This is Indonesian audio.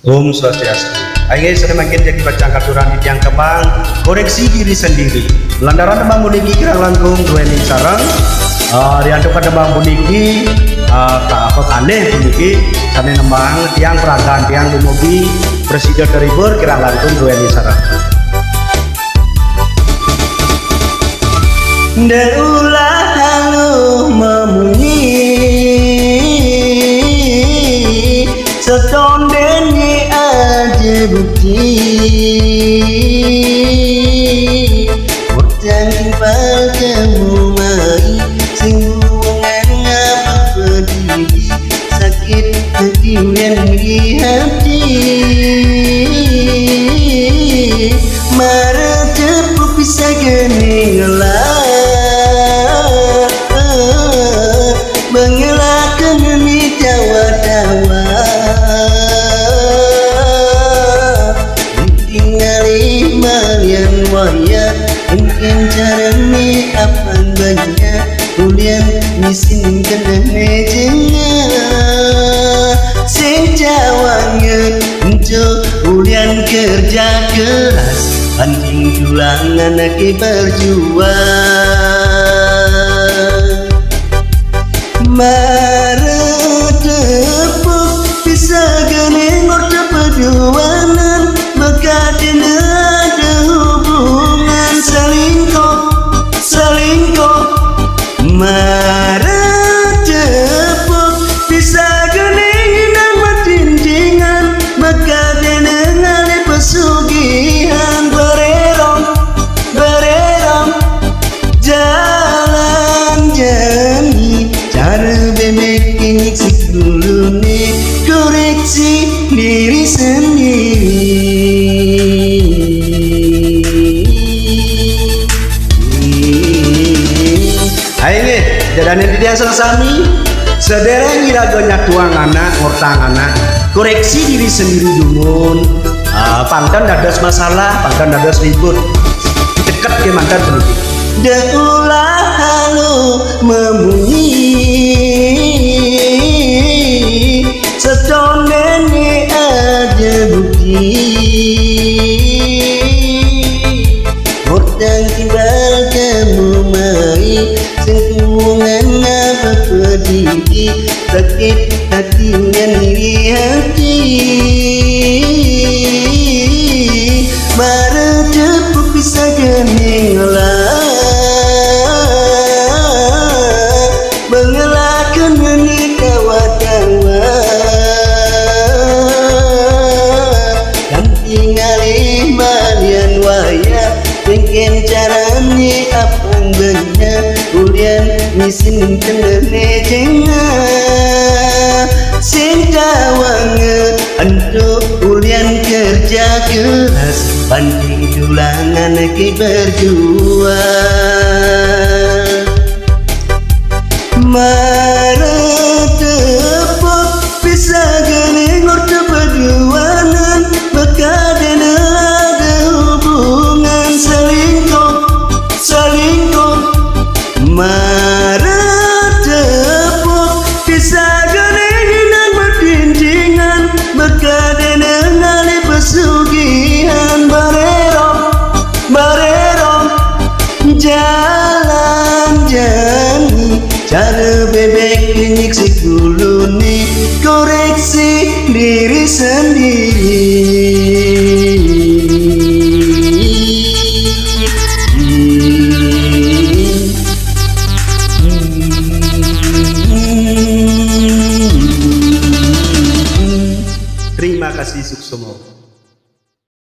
Om Swastiastu. Ayo semakin jadi bacaan katuran di tiang kebang, koreksi diri sendiri. Lantaran tembang buniki kirang langkung duweni sarang, diantuk pada tembang buniki, apa aneh buniki, sana nembang tiang peragaan tiang dumugi presiden teribur kirang langkung duweni sarang. Daulah halu memunyi, setondeni aja bukti, Murtang timbal kamu mai, sing hubungan ngapa pedih, sakit hati yang di hati, marah tepuk bisa geni ngelah, mengelakkan ini dawa-dawa. Waya mungkin caranya apa banyak kuliah misin kena mejanya sing jawangan untuk kuliah kerja keras banding tulangan ke berjuang marah tepuk bisa gane ngorda perjuangan bekatin marah tepuk bisa gening dan matindingan maka denengan pesugihan bererong jalan jani cara bebek ini dulu nih koreksi diri sendiri. Ayo dan yang tidak sami sedereng iragonya tuang anak ngortang anak koreksi diri sendiri dulu pangkan dadas masalah pangkan dadas ribut dekat ke mantan berarti daulah halu memunyi setondeni ada bukti Murtang timbal kamu mai sehubungan apa pedih sakit hati yang iri hati marah tepuk bisa gening mengelakkan ini dawa-dawa dan tinggalin malian waya mungkin caranya apa banyak kuliah misin kena mejanya sing jawangan untuk kuliah kerja keras banding tulangan ke berjuang marah tepuk bisa gane ngorda perjuangan maka ada hubungan selingkuh marah tepuk bisa gening dan bertintingan maka denengan pesugihan bererong jalan jani cara bebek kenyik sikulu nih koreksi diri sendiri. Terima kasih Suksomo.